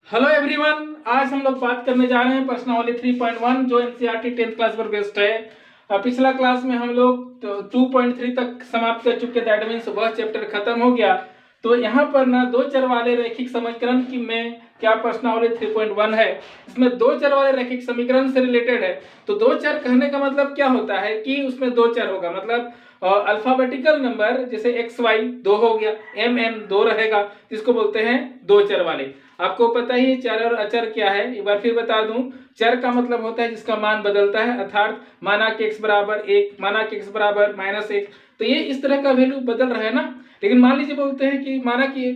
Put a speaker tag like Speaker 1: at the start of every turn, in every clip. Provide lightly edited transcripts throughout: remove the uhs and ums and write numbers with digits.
Speaker 1: Hello everyone, आज हम लोग बात करने जा रहे हैं प्रश्नावली 3.1 जो एनसीईआरटी 10th क्लास पर बेस्ड है। पिछला क्लास में हम लोग 2.3 तक समाप्त कर चुके, दैट मीन्स वह चैप्टर खत्म हो गया। तो यहाँ पर ना दो चर वाले रैखिक समीकरण की में क्या प्रश्नावली 3.1 है, इसमें दो चर वाले रैखिक समीकरण से रिलेटेड है। तो दो चर कहने का मतलब क्या होता है कि उसमें दो चर होगा, मतलब अल्फाबेटिकल नंबर जैसे एक्स वाई 2 हो गया, एम एन 2 रहेगा, जिसको बोलते हैं दो चर वाले। आपको पता ही चर और अचर क्या है, एक बार फिर बता दूं। चर का मतलब होता है जिसका मान बदलता है, अर्थात माना कि x बराबर 1, माना कि x बराबर -1, तो ये इस तरह का वैल्यू बदल रहा है ना। लेकिन मान लीजिए बोलते हैं कि माना कि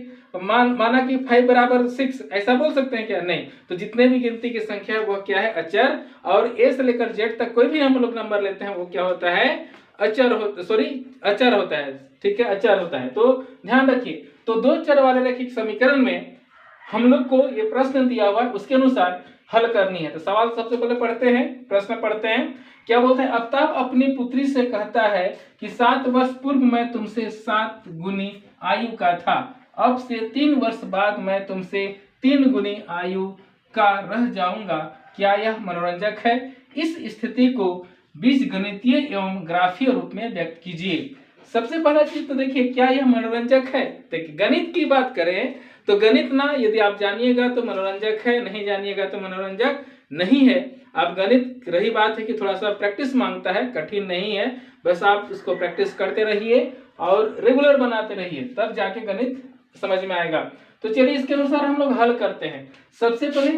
Speaker 1: 5 बराबर 6, ऐसा बोल सकते हैं क्या? नहीं। तो जितने भी गिनती की संख्या है वह क्या है? अचर। और a से लेकर z तक कोई भी हम लोग नंबर लेते हैं वो क्या होता है? अचर होता है। ठीक है, अचर होता है। तो ध्यान रखिए, तो दो चर वाले रैखिक समीकरण में हम लोग को ये प्रश्न दिया हुआ है, उसके अनुसार हल करनी है। तो सवाल सबसे पहले पढ़ते हैं, प्रश्न पढ़ते हैं। क्या बोलते हैं? आफ्ताब अपनी पुत्री से कहता है कि 7 वर्ष पूर्व मैं तुमसे 7 गुनी आयु का था, अब से 3 वर्ष बाद मैं तुमसे 3 गुनी आयु का रह जाऊंगा, क्या यह मनोरंजक है? इस स्थिति को बीजगणितीय एवं ग्राफीय रूप में व्यक्त कीजिए। सबसे पहला चीज तो देखिए, क्या यह मनोरंजक है? देखिए, गणित की बात करें तो गणित ना यदि आप जानिएगा तो मनोरंजक है, नहीं जानिएगा तो मनोरंजक नहीं है। आप गणित रही बात है कि थोड़ा सा प्रैक्टिस मांगता है, कठिन नहीं है, बस आप इसको प्रैक्टिस करते रहिए और रेगुलर बनाते रहिए, तब जाके गणित समझ में आएगा। तो चलिए इसके अनुसार हम लोग हल करते हैं। सबसे पहले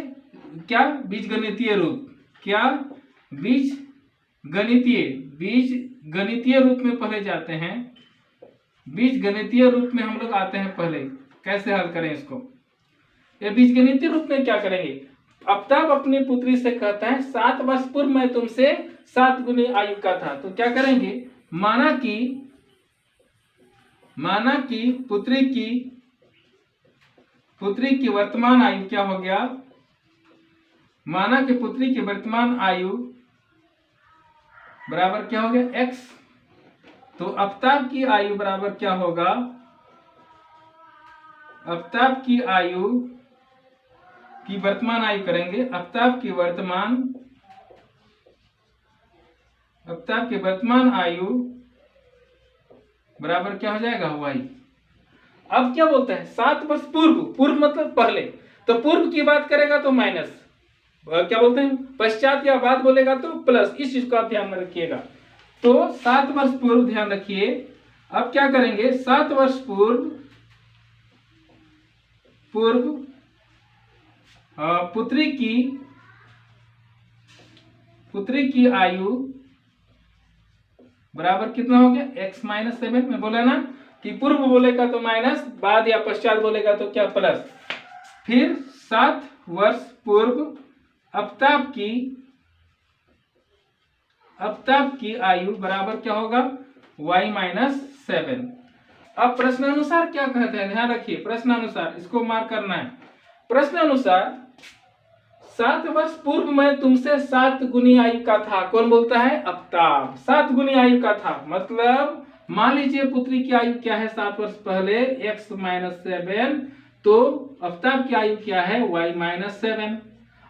Speaker 1: क्या? बीजगणितीय रूप। क्या? बीजगणितीय रूप में पहले जाते हैं। बीजगणितीय रूप में हम लोग आते हैं पहले। कैसे हल करें इसको? ये बीजगणितीय रूप में क्या करेंगे? आफ्ताब अपनी पुत्री से कहता है 7 वर्ष पूर्व मैं तुमसे 7 गुनी आयु का था, तो क्या करेंगे? माना कि पुत्री की वर्तमान आयु क्या हो गया? माना कि पुत्री की वर्तमान आयु बराबर क्या हो गया? x। तो आफ्ताब की आयु बराबर क्या होगा? आफ्ताब की वर्तमान आयु करेंगे। आफ्ताब की वर्तमान आयु बराबर क्या हो जाएगा? y। अब क्या बोलते हैं? 7 वर्ष पूर्व मतलब पहले, तो पूर्व की बात करेगा तो माइनस, क्या बोलते हैं? पश्चात या बाद बोलेगा तो प्लस। इस चीज को आप ध्यान में रखिएगा। तो 7 वर्ष पूर्व, ध्यान रखिए। अब क्या करेंगे? 7 वर्ष पूर्व पुत्री की आयु बराबर कितना हो गया? x - 7 में बोला ना कि पूर्व बोलेगा तो माइनस, बाद या पश्चात बोलेगा तो क्या? प्लस। फिर 7 वर्ष पूर्व आफ्ताब की आयु बराबर क्या होगा? y - 7। अब प्रश्नानुसार क्या कहते हैं? ध्यान रखिए, प्रश्नानुसार इसको मार्क करना है। प्रश्नानुसार 7 वर्ष पूर्व मैं तुमसे 7 गुनी आयु का था। कौन बोलता है? आफ्ताब। 7 गुनी आयु का था मतलब मान लीजिए पुत्री की आयु क्या है 7 वर्ष पहले? x - 7। तो आफ्ताब की आयु क्या है? y - 7।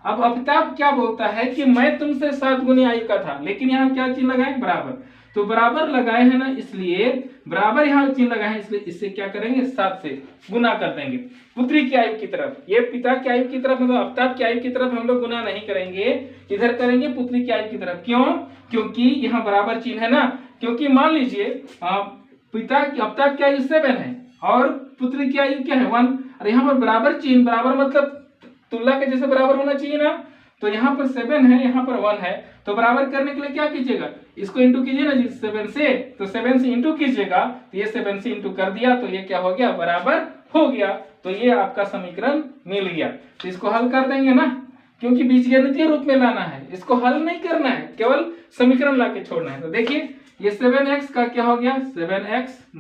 Speaker 1: अब आफ्ताब क्या बोलता है कि मैं तुमसे 7 गुनी आयु का था, लेकिन यहाँ क्या चिन्ह लगाए? बराबर। तो बराबर लगाए हैं ना, इसलिए बराबर यहाँ चिन्ह लगाए हैं, इसलिए इससे क्या करेंगे? 7 से गुना कर देंगे पुत्री की आयु की तरफ। ये पिता की आयु की तरफ, मतलब आफ्ताब की आयु की तरफ हम लोग गुना नहीं करेंगे, इधर करेंगे पुत्री की आयु की तरफ। क्यों? क्योंकि यहाँ बराबर चिन्ह है ना। क्योंकि मान लीजिए आफ्ताब की आयु 7 है और पुत्री की आयु क्या है? 1। और यहाँ पर बराबर चिन्ह, बराबर मतलब तुलना के जैसे बराबर होना चाहिए ना। तो यहाँ पर 7 है, यहाँ पर 1 है, तो बराबर करने के लिए क्या कीजिएगा? इसको इंटू कीजिए ना जी 7 से, तो 7 से इंटू कीजिएगा, तो ये 7 से इंटू कर दिया तो ये क्या हो गया? बराबर हो गया। तो ये आपका समीकरण मिल गया। तो इसको हल कर देंगे ना, क्योंकि बीजगणितीय रूप में लाना है, इसको हल नहीं करना है, केवल समीकरण ला के छोड़ना है। तो देखिए ये 7x का क्या हो गया? 7x -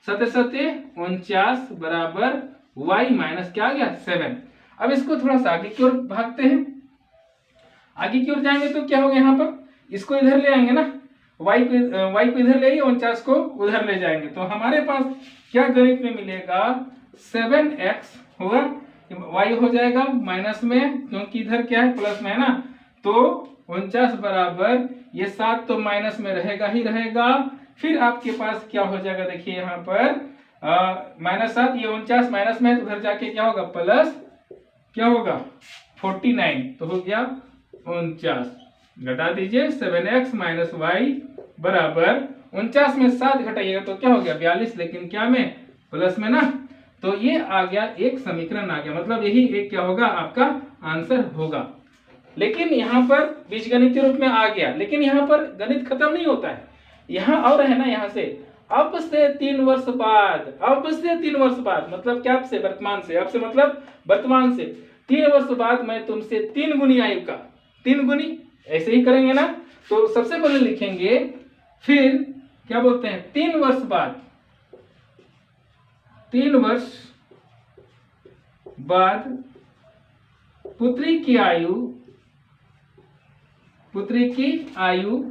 Speaker 1: 7 7 49 बराबर y माइनस क्या आ गया? 7। अब इसको थोड़ा सा आगे की ओर भागते हैं। आगे की ओर जाएंगे तो क्या होगा? यहाँ पर इसको इधर ले आएंगे ना, y को इधर ले आइए, 49 को उधर ले जाएंगे, तो हमारे पास क्या गणित में मिलेगा? 7x होगा y हो जाएगा माइनस में, क्योंकि इधर क्या है प्लस में है ना। तो 49 बराबर ये 7 तो माइनस में रहेगा ही रहेगा। फिर आपके पास क्या हो जाएगा, देखिए यहाँ पर -7, ये 49 माइनस में है तो उधर जाके क्या होगा प्लस, क्या होगा 49, तो हो गया 49। घटा दीजिए 7x - y बराबर 49 में 7 घटाइएगा तो क्या हो गया 42, लेकिन क्या में प्लस में ना। तो ये आ गया एक समीकरण आ गया, मतलब यही एक क्या होगा आपका आंसर होगा। लेकिन यहाँ पर बीजगणितीय रूप में आ गया, लेकिन यहाँ पर गणित खत्म नहीं होता है, यहाँ और है ना। यहाँ से अब से 3 वर्ष बाद, अब से 3 वर्ष बाद मतलब क्या, अब से वर्तमान से, अब से मतलब वर्तमान से 3 वर्ष बाद मैं तुमसे 3 गुनी आयु का, 3 गुनी ऐसे ही करेंगे ना। तो सबसे पहले लिखेंगे, फिर क्या बोलते हैं 3 वर्ष बाद, 3 वर्ष बाद पुत्री की आयु, पुत्री की आयु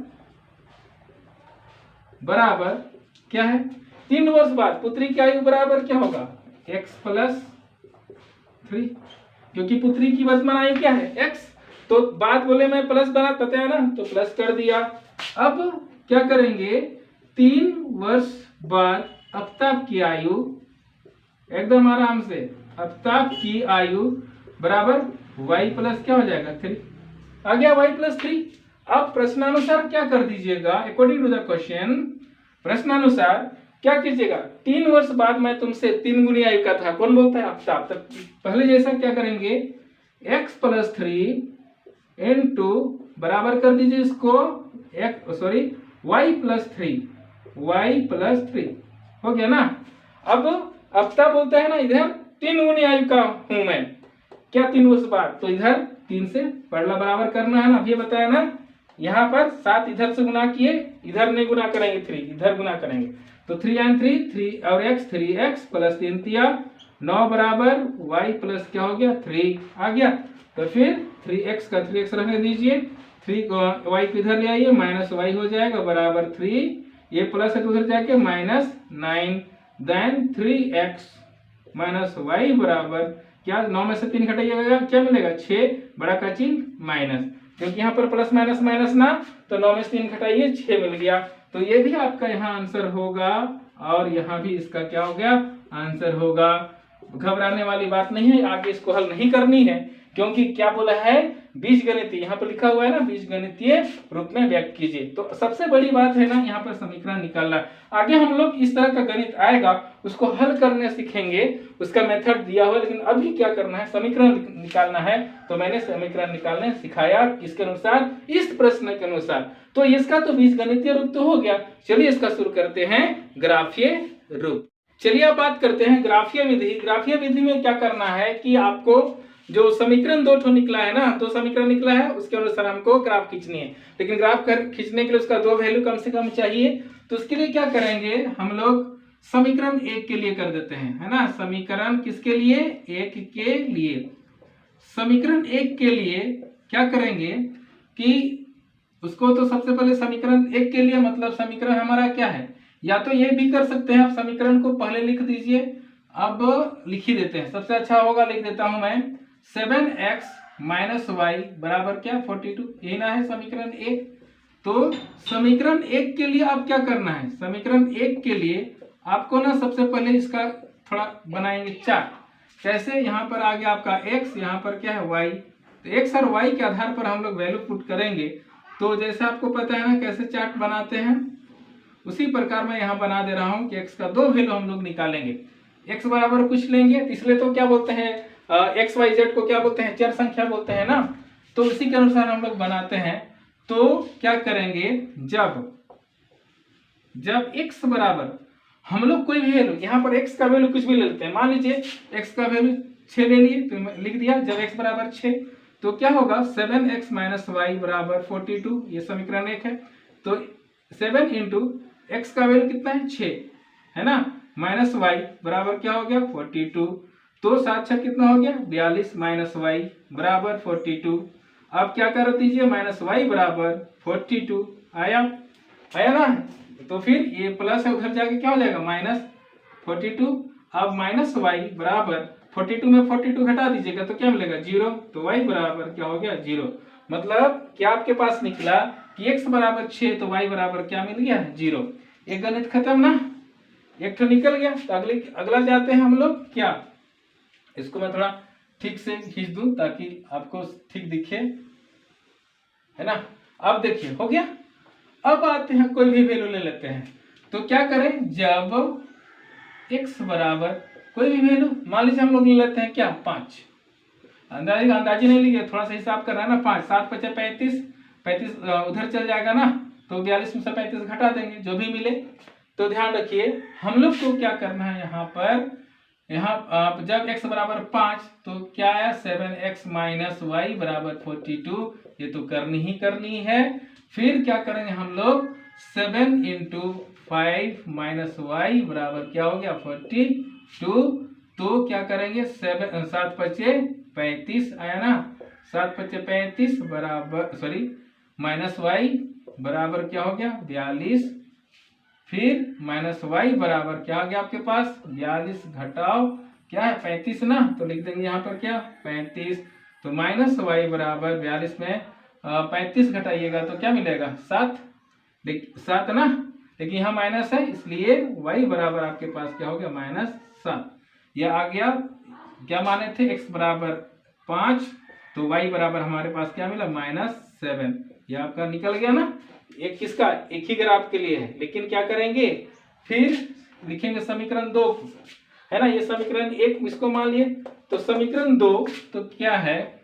Speaker 1: बराबर क्या है, 3 वर्ष बाद पुत्री की आयु बराबर क्या होगा x + 3, क्योंकि पुत्री की वर्तमान आयु क्या है x, तो बात बोले मैं प्लस बना पता है ना, तो प्लस कर दिया। अब क्या करेंगे 3 वर्ष बाद आफ्ताब की आयु, एकदम आराम से आफ्ताब की आयु बराबर y + क्या हो जाएगा 3, आ गया y + 3। अब प्रश्नानुसार क्या कर दीजिएगा, अकॉर्डिंग टू द क्वेश्चन प्रश्नानुसार क्या कीजिएगा, 3 वर्ष बाद मैं तुमसे 3 गुनी आयु का था, कौन बोलता है आफ्ताब, तब पहले जैसा क्या करेंगे x + 3 इंटू बराबर कर दीजिए इसको y + 3, y + 3 हो गया ना। अब आफ्ताब बोलता है ना इधर 3 गुनी आयु का हूं मैं, क्या 3 वर्ष बाद, तो इधर 3 से पहला बराबर करना है ना, अभी बताया ना। यहाँ पर 7 इधर से गुना किए, इधर नहीं गुना करेंगे 3, इधर गुना करेंगे, तो 3 and 3 और x 3x + 3 तिया 9 बराबर y + क्या हो गया 3 आ गया। तो फिर 3x का 3x रहने दीजिए, 3 y को इधर ले आइए, -y हो जाएगा बराबर 3, ये प्लस है तो उधर जाके -9 देन 3x - y बराबर क्या, 9 में से 3 घटाइएगा क्या मिलेगा 6, बड़ा का चिन्ह माइनस, क्योंकि यहाँ पर प्लस माइनस माइनस ना, तो 9 में से 3 घटाइए 6 मिल गया। तो ये भी आपका यहाँ आंसर होगा और यहाँ भी इसका क्या हो गया आंसर होगा। घबराने वाली बात नहीं है, आगे इसको हल नहीं करनी है, क्योंकि क्या बोला है बीजगणितीय, यहाँ पर लिखा हुआ है ना बीजगणितीय रूप में व्यक्त कीजिए। तो सबसे बड़ी बात है ना यहाँ पर समीकरण निकालना। आगे हम लोग इस तरह का गणित आएगा उसको हल करने सीखेंगे, उसका मेथड दिया हुआ, लेकिन अभी क्या करना है समीकरण निकालना है। तो मैंने समीकरण निकालने सिखाया किसके अनुसार, इस प्रश्न के अनुसार। तो इसका तो बीजगणितीय रूप तो हो गया, चलिए इसका शुरू करते हैं ग्राफीय रूप। चलिए अब बात करते हैं ग्राफीय विधि। ग्राफीय विधि में क्या करना है कि आपको जो समीकरण 2 ठो निकला है ना, 2 समीकरण निकला है उसके अनुसार हमको ग्राफ खींचनी है, लेकिन ग्राफ खींचने के लिए उसका 2 वैल्यू कम से कम चाहिए। तो उसके लिए क्या करेंगे हम लोग समीकरण 1 के लिए कर देते हैं, है ना। समीकरण किसके लिए, 1 के लिए। समीकरण 1 के लिए क्या करेंगे कि उसको तो सबसे पहले समीकरण 1 के लिए मतलब समीकरण हमारा क्या है, या तो ये भी कर सकते हैं आप समीकरण को पहले लिख दीजिए, अब लिख ही देते हैं सबसे अच्छा होगा, लिख देता हूं मैं 7x - y बराबर क्या 42, यही ना है समीकरण 1। तो समीकरण 1 के लिए आप क्या करना है, समीकरण 1 के लिए आपको ना सबसे पहले इसका थोड़ा बनाएंगे चार्ट। कैसे, यहाँ पर आ गया आपका x, यहाँ पर क्या है y, तो x और y के आधार पर हम लोग वैल्यू पुट करेंगे। तो जैसे आपको पता है ना कैसे चार्ट बनाते हैं, उसी प्रकार मैं यहाँ बना दे रहा हूँ कि x का 2 वैल्यू हम लोग निकालेंगे। x बराबर कुछ लेंगे, इसलिए तो क्या बोलते हैं एक्स वाई जेड को क्या बोलते हैं, चर संख्या बोलते हैं ना। तो उसी के अनुसार हम लोग बनाते हैं। तो क्या करेंगे, जब x बराबर हम लोग कोई भी वैल्यू, यहाँ पर x का वैल्यू कुछ भी ले लेते हैं, मान लीजिए x का वैल्यू 6 ले लिए, तो लिख दिया जब x बराबर 6, तो क्या होगा 7x - y बराबर 42, ये समीकरण 1 है। तो 7 इंटू x का वैल्यू कितना है 6, है ना, माइनस y बराबर क्या हो गया 42, तो 7 6 कितना हो गया 42 - y बराबर 42। अब क्या कर दीजिए -y बराबर 42 आया ना। तो फिर ये प्लस है उधर जाके क्या हो जाएगा -42। अब -y बराबर 42 में 42 घटा दीजिएगा तो क्या मिलेगा 0। तो y बराबर क्या हो गया 0। मतलब क्या आपके पास निकला कि x बराबर 6 तो y बराबर क्या मिल गया 0। एक गणित खत्म ना, एक तो निकल गया। तो अगला जाते हैं हम लोग क्या, इसको मैं थोड़ा ठीक से खींच दूं ताकि आपको ठीक दिखे, है ना। अब देखिए हो गया। अब आते हैं कोई भी वैल्यू ले लेते हैं। तो क्या करें, जब x बराबर कोई भी वैल्यू, मान लीजिए हम लोग ले लेते हैं क्या 5, अंदाजी नहीं लीजिए, थोड़ा सा हिसाब करना है ना। 5 7 5 35, 35 उधर चल जाएगा ना, तो 42 में से 35 घटा देंगे जो भी मिले। तो ध्यान रखिए हम लोग को क्या करना है यहाँ पर, यहाँ जब x बराबर 5 तो क्या आया 7x माइनस वाई बराबर 42, ये तो करनी है। फिर क्या करेंगे हम लोग 7 इंटू 5 माइनस वाई बराबर क्या हो गया 42। तो क्या करेंगे 7 पचे 35 आया ना, 7 पचे 35 बराबर सॉरी माइनस वाई बराबर क्या हो गया 42। फिर माइनस वाई बराबर क्या आ गया आपके पास 42 घटाओ क्या है 35 ना, तो लिख देंगे यहाँ पर क्या 35। तो माइनस वाई बराबर 42 में 35 घटाइएगा तो क्या मिलेगा 7, 7 ना, लेकिन यहाँ माइनस है इसलिए y बराबर आपके पास क्या हो गया -7। यह आ गया, क्या माने थे x बराबर 5 तो y बराबर हमारे पास क्या मिला -7। यह आपका निकल गया ना। एक किसका, एक ही ग्राफ के लिए है, लेकिन क्या करेंगे फिर लिखेंगे समीकरण 2 है ना। ये समीकरण 1 इसको मान लिए, तो समीकरण 2 तो क्या है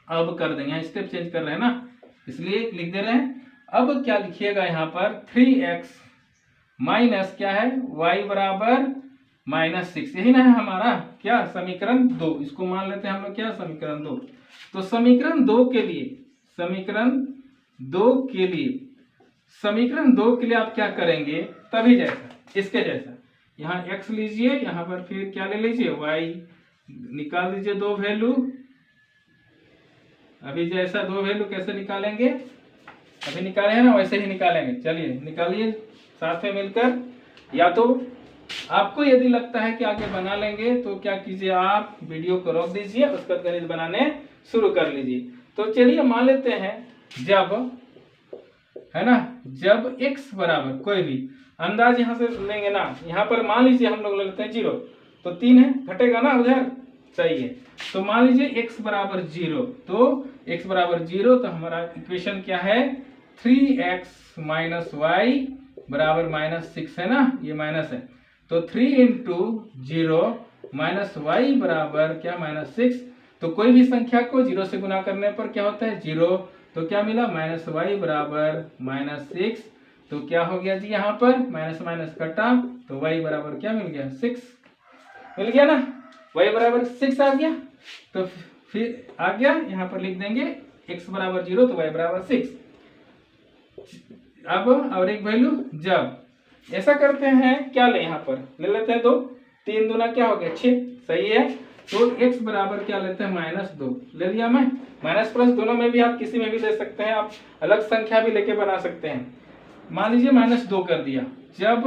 Speaker 1: अब कर देंगे, स्टेप चेंज कर रहे हैं ना इसलिए लिख दे रहे हैं। अब क्या लिखिएगा यहाँ पर 3x माइनस क्या है y बराबर -6, यही ना है हमारा क्या समीकरण 2, इसको मान लेते हैं हम लोग क्या समीकरण 2। तो समीकरण 2 के लिए आप क्या करेंगे तभी जैसा इसके जैसा, यहाँ x लीजिए, यहाँ पर फिर क्या ले लीजिए y, निकाल दीजिए दो वैल्यू। अभी जैसा दो वैल्यू कैसे निकालेंगे, अभी निकाले हैं ना वैसे ही निकालेंगे। चलिए निकालिए साथ में मिलकर, या तो आपको यदि लगता है कि आगे बना लेंगे तो क्या कीजिए आप वीडियो को रोक दीजिए, उसके बाद गणित बनाने शुरू कर लीजिए। तो चलिए मान लेते हैं जब है ना, जब x बराबर कोई भी अंदाज यहाँ से लेंगे ना, यहाँ पर मान लीजिए हम लोग ले लेते हैं 0, तो 3 है घटेगा ना उधर, सही है। तो मान लीजिए x बराबर 0, तो x बराबर 0 तो हमारा इक्वेशन क्या है 3x माइनस वाई बराबर -6 है ना, ये माइनस है। तो 3 इंटू 0 माइनस वाई बराबर क्या -6। तो कोई भी संख्या को 0 से गुना करने पर क्या होता है 0, तो क्या मिला -y बराबर -6। तो क्या हो गया जी यहाँ पर माइनस माइनस कटा, तो y बराबर क्या मिल गया 6 मिल गया ना, y बराबर 6 आ गया। तो फिर आ गया यहाँ पर लिख देंगे x बराबर 0 तो y बराबर 6। अब और एक वैल्यू, जब ऐसा करते हैं क्या ले यहाँ पर ले लेते हैं 2, 3 दूना क्या हो गया 6, सही है। तो x बराबर क्या लेते हैं -2 ले लिया मैं, माइनस प्लस दोनों में भी आप किसी में भी ले सकते हैं, आप अलग संख्या भी लेके बना सकते हैं। मान लीजिए -2 कर दिया, जब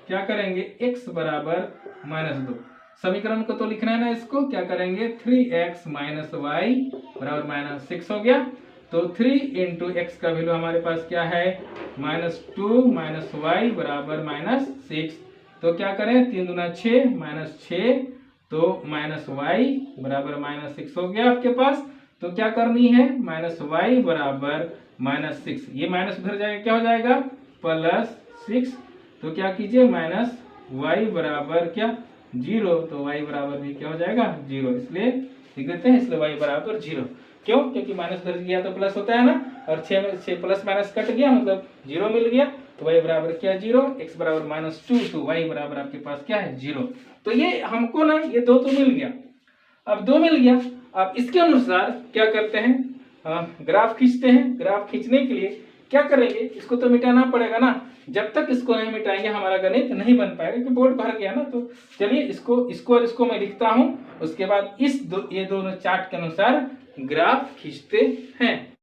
Speaker 1: क्या करेंगे x बराबर -2, समीकरण को तो लिखना है ना, इसको क्या करेंगे 3x माइनस वाई बराबर -6 हो गया। तो 3 इंटू एक्स का वैल्यू हमारे पास क्या है -2 माइनस वाई बराबर -6। तो क्या करें 3 दूना 6 -6, तो माइनस वाई बराबर -6 हो गया आपके पास। तो क्या करनी है -y बराबर -6, ये माइनस उधर जाएगा क्या हो जाएगा +6। तो क्या कीजिए -y बराबर क्या 0, तो y बराबर भी क्या हो जाएगा 0, इसलिए लिख देते हैं, इसलिए y बराबर 0। क्यों, क्योंकि माइनस उधर गया तो प्लस होता है ना, और 6 में 6 प्लस माइनस कट गया मतलब 0 मिल गया। तो y बराबर क्या 0, x बराबर -2, तो y बराबर आपके पास क्या है 0। तो ये हमको ना ये 2 तो मिल गया, अब 2 मिल गया। अब इसके अनुसार क्या करते हैं ग्राफ खींचते हैं। ग्राफ खींचने के लिए क्या करेंगे, इसको तो मिटाना पड़ेगा ना, जब तक इसको नहीं मिटाएंगे हमारा गणित नहीं बन पाएगा, क्योंकि बोर्ड भर गया ना। तो चलिए इसको और इसको मैं लिखता हूं, उसके बाद ये दोनों चार्ट के अनुसार ग्राफ खींचते हैं।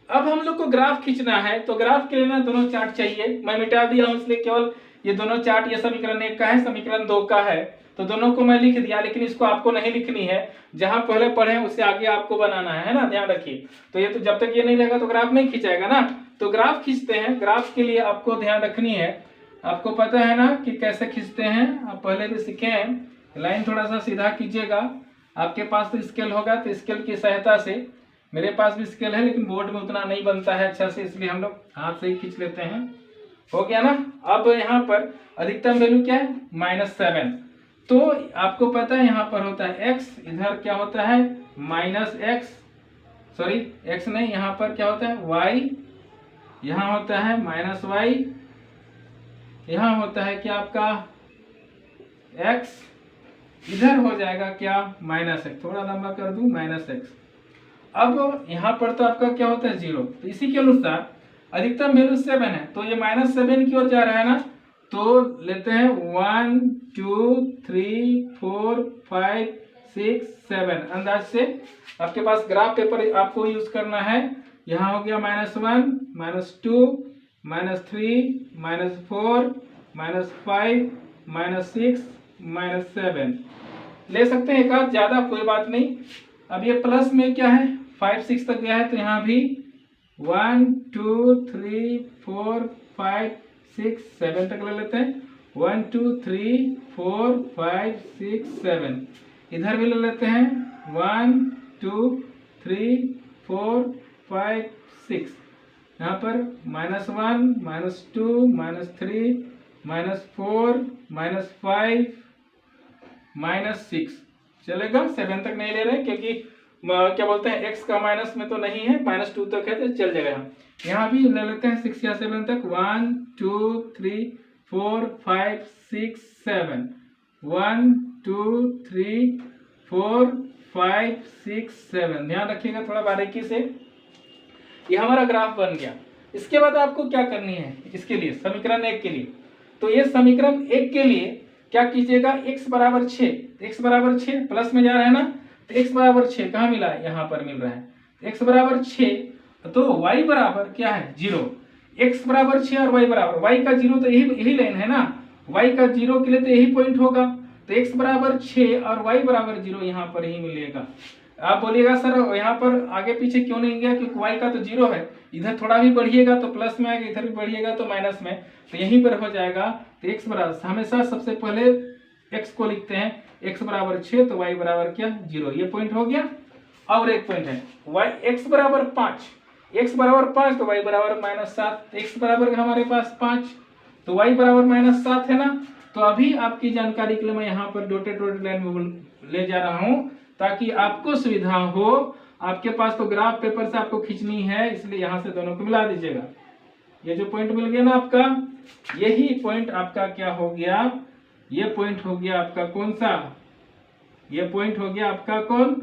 Speaker 1: अब हम लोग को ग्राफ खींचना है, तो ग्राफ के लिए ना दोनों चार्ट चाहिए, मैं मिटा दिया हूं इसलिए केवल ये दोनों चार्ट, ये समीकरण 1 का है, समीकरण 2 का है। तो दोनों को मैं लिख दिया, लेकिन इसको आपको नहीं लिखनी है, जहां पहले पढ़े उससे आगे आपको बनाना है ना, ध्यान रखिए। तो ये तो जब तक ये नहीं रहेगा तो ग्राफ नहीं खींचाएगा ना। तो ग्राफ खींचते हैं, ग्राफ के लिए आपको ध्यान रखनी है, आपको पता है ना कि कैसे खींचते हैं, आप पहले भी सीखे हैं। लाइन थोड़ा सा सीधा कीजिएगा, आपके पास तो स्केल होगा तो स्केल की सहायता से, मेरे पास भी स्केल है लेकिन बोर्ड में उतना नहीं बनता है अच्छा से, इसलिए हम लोग हाथ से ही खींच लेते हैं। हो गया ना। अब यहाँ पर अधिकतम वैल्यू क्या है, -7। तो आपको पता है यहाँ पर होता है x, इधर क्या होता है -x, सॉरी x नहीं, यहाँ पर क्या होता है y, यहाँ होता है -y, यहाँ होता है क्या आपका x, इधर हो जाएगा क्या -x, थोड़ा लंबा कर दूं -x। अब यहाँ पर तो आपका क्या होता है 0, तो इसी के अनुसार अधिकतम वैल्यू 7 है, तो ये -7 की ओर जा रहा है ना। तो लेते हैं 1 2 3 4 5 6 7, अंदाज से आपके पास ग्राफ पेपर आपको यूज करना है। यहाँ हो गया -1 -2 -3 -4 -5 -6 -7, ले सकते हैं एक आध, ज्यादा कोई बात नहीं। अब ये प्लस में क्या है 5 6 तक गया है, तो यहाँ भी 1 2 3 4 5 6 7 तक ले लेते हैं, 1 2 3 4 5 6 7, इधर भी ले लेते हैं 1 2 3 4 5 6, यहाँ पर -1 -2 -3 -4 -5 -6 चलेगा। 7 तक नहीं ले रहे क्योंकि क्या बोलते हैं x का माइनस में तो नहीं है, -2 तक है तो चल जाएगा। यहाँ भी ले लेते हैं 6 या 7 तक, 1 2 3 4 5 6 7, 1 2 3 4 5 6 7, ध्यान रखिएगा थोड़ा बारीकी से। ये हमारा ग्राफ बन गया। इसके बाद आपको क्या करनी है, इसके लिए समीकरण 1 के लिए, तो ये समीकरण 1 के लिए क्या कीजिएगा, x बराबर 6, x बराबर 6 प्लस में जा रहा है ना, तो x बराबर 6 कहाँ मिला है, यहाँ पर मिल रहा है, x बराबर 6, तो y बराबर क्या है 0, x बराबर 6 और y बराबर, y का 0 तो यही लाइन है ना, y का 0 के लिए तो यही पॉइंट होगा, तो x बराबर 6 और y बराबर 0 यहाँ पर ही मिलेगा। आप बोलिएगा सर यहाँ पर आगे पीछे क्यों नहीं गया, क्योंकि y का तो 0 है, इधर थोड़ा भी बढ़िएगा तो प्लस में आएगा, इधर भी बढ़िएगा तो माइनस में, तो यहीं पर हो जाएगा। तो x बराबर हमेशा सबसे पहले x को लिखते हैं, x बराबर 6 तो y बराबर क्या 0, ये पॉइंट हो गया। और एक पॉइंट है x बराबर 5, x बराबर 5 तो y बराबर -7, x बराबर हमारे पास 5 तो y बराबर -7 है ना। तो अभी आपकी जानकारी के लिए मैं यहाँ पर डॉटेड लाइन में ले जा रहा हूँ ताकि आपको सुविधा हो। आपके पास तो ग्राफ पेपर से आपको खींचनी है, इसलिए यहाँ से दोनों को मिला दीजिएगा। ये जो पॉइंट मिल गया ना आपका, यही पॉइंट आपका क्या हो गया, ये पॉइंट हो गया आपका कौन सा, ये पॉइंट हो गया आपका कौन,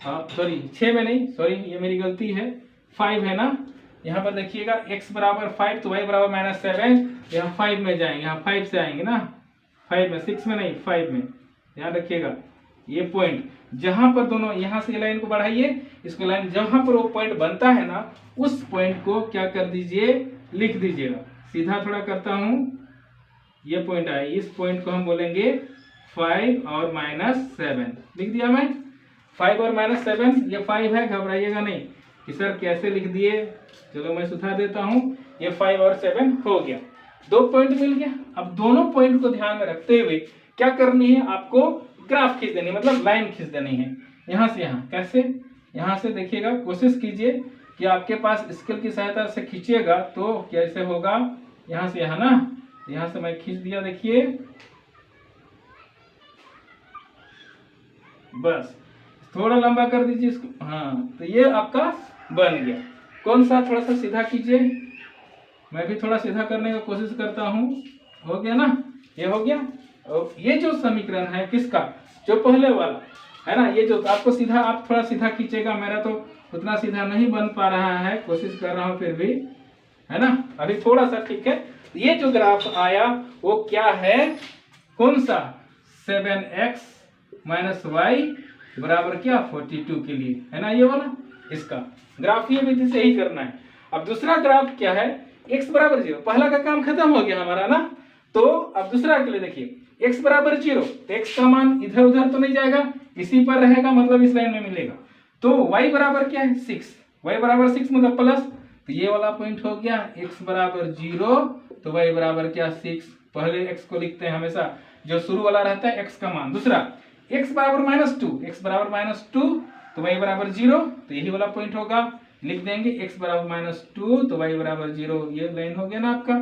Speaker 1: सॉरी 6 में नहीं, सॉरी ये मेरी गलती है, 5 है ना। यहाँ पर देखिएगा x बराबर 5 तो y बराबर -7, यहाँ 5 में जाएंगे, यहाँ 5 से आएंगे ना, 5 में, 6 में नहीं 5 में, ध्यान रखिएगा। ये पॉइंट जहां पर दोनों, यहाँ से लाइन को बढ़ाइए, इसको लाइन जहां पर वो पॉइंट बनता है ना, उस पॉइंट को क्या कर दीजिए, लिख दीजिएगा। सीधा थोड़ा करता हूं, ये पॉइंट आए, इस पॉइंट को हम बोलेंगे 5 और -7, लिख दिया मैं 5 और -7, ये 5 है, घबराइएगा नहीं कि सर कैसे लिख दिए, चलो मैं सुधार देता हूं, ये 5 और 7 हो गया, 2 पॉइंट मिल गया। अब दोनों पॉइंट को ध्यान में रखते हुए क्या करनी है, आपको ग्राफ खींच देनी, मतलब लाइन खींच देनी है यहाँ से यहाँ। कैसे, यहाँ से देखिएगा, कोशिश कीजिए कि आपके पास स्केल की सहायता से खींचिएगा तो कैसे होगा, यहाँ से यहाँ ना, यहाँ से मैं खींच दिया, देखिए बस थोड़ा लंबा कर दीजिए इसको, हाँ तो ये आपका बन गया। कौन सा, थोड़ा सा सीधा कीजिए, मैं भी थोड़ा सीधा करने का कोशिश करता हूँ, हो गया ना, ये हो गया। और ये जो समीकरण है किसका, जो पहले वाला है ना, ये जो आपको सीधा, आप थोड़ा सीधा खींचेगा, मेरा तो उतना सीधा नहीं बन पा रहा है, कोशिश कर रहा हूँ फिर भी, है ना, अभी थोड़ा सा ठीक है। ये जो ग्राफ आया वो क्या है, कौन सा, 7x - y बराबर क्या 42 के लिए, है ना, ये वाला, इसका ग्राफ ये विधि से ही करना है। अब दूसरा ग्राफ क्या है, x बराबर 0, पहला का काम खत्म हो गया हमारा ना। तो अब दूसरा के लिए देखिए, x बराबर 0, तो x का मान इधर उधर तो नहीं जाएगा, इसी पर रहेगा, मतलब इस लाइन में मिलेगा। तो y बराबर क्या है 6, y बराबर 6 मतलब प्लस, तो ये वाला पॉइंट हो गया। x बराबर 0 तो y बराबर क्या 6, पहले x को लिखते हैं हमेशा जो शुरू वाला रहता है x का मान। दूसरा x बराबर -2, x बराबर -2 तो y बराबर 0, तो यही वाला पॉइंट होगा, लिख देंगे x बराबर -2 तो y बराबर 0, ये लाइन हो गया ना आपका।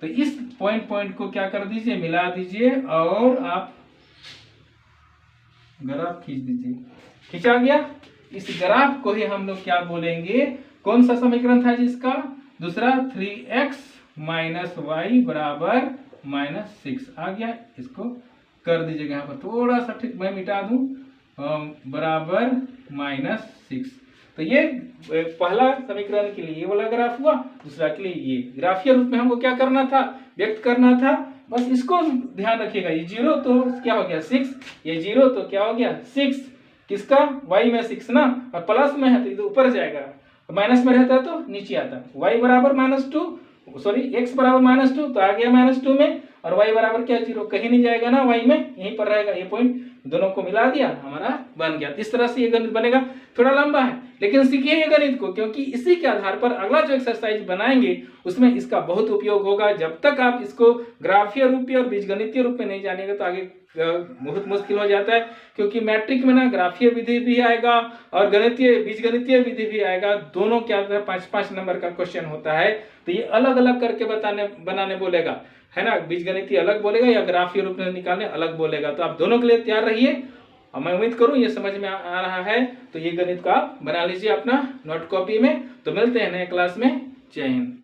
Speaker 1: तो इस पॉइंट को क्या कर दीजिए, मिला दीजिए और आप ग्राफ खींच दीजिए। खींचा गया। इस ग्राफ को ही हम लोग क्या बोलेंगे, कौन सा समीकरण था जिसका, दूसरा 3x - y बराबर -6 आ गया। इसको कर दीजिएगा यहाँ पर थोड़ा सा, ठीक मैं मिटा दूं, बराबर -6। तो ये पहला समीकरण के लिए ये वाला ग्राफ हुआ, दूसरा के लिए ये। ग्राफीय रूप में हमको क्या करना था, व्यक्त करना था, बस इसको ध्यान रखिएगा। ये 0 तो क्या हो गया 6, ये 0 तो क्या हो गया 6, किसका y में 6 ना, और प्लस में है तो इधर ऊपर जाएगा, माइनस में रहता है तो नीचे आता। y बराबर -2, सॉरी x बराबर -2 तो आ गया -2 में, और y बराबर क्या 0, कहीं नहीं जाएगा ना, y में यहीं पर रहेगा। ये पॉइंट दोनों को मिला दिया, हमारा बन गया। इस तरह से ये गणित बनेगा। थोड़ा लंबा है लेकिन सीखिए ये गणित को, क्योंकि इसी के आधार पर अगला जो एक्सरसाइज बनाएंगे उसमें इसका बहुत उपयोग होगा। जब तक आप इसको ग्राफीय रूप में और बीजगणितीय रूप में नहीं जानेंगे तो आगे बहुत मुश्किल हो जाता है, क्योंकि मैट्रिक में ना ग्राफीय विधि भी आएगा और गणितीय बीजगणितीय विधि भी आएगा। दोनों क्या 5-5 नंबर का क्वेश्चन होता है, तो ये अलग अलग करके बनाने बोलेगा, है ना। बीजगणितीय अलग बोलेगा या ग्राफीय रूप में निकालने अलग बोलेगा। तो आप दोनों के लिए तैयार रहिए, और मैं उम्मीद करूं ये समझ में आ रहा है। तो ये गणित को आप बना लीजिए अपना नोट कॉपी में। तो मिलते हैं नए क्लास में। जय हिंद।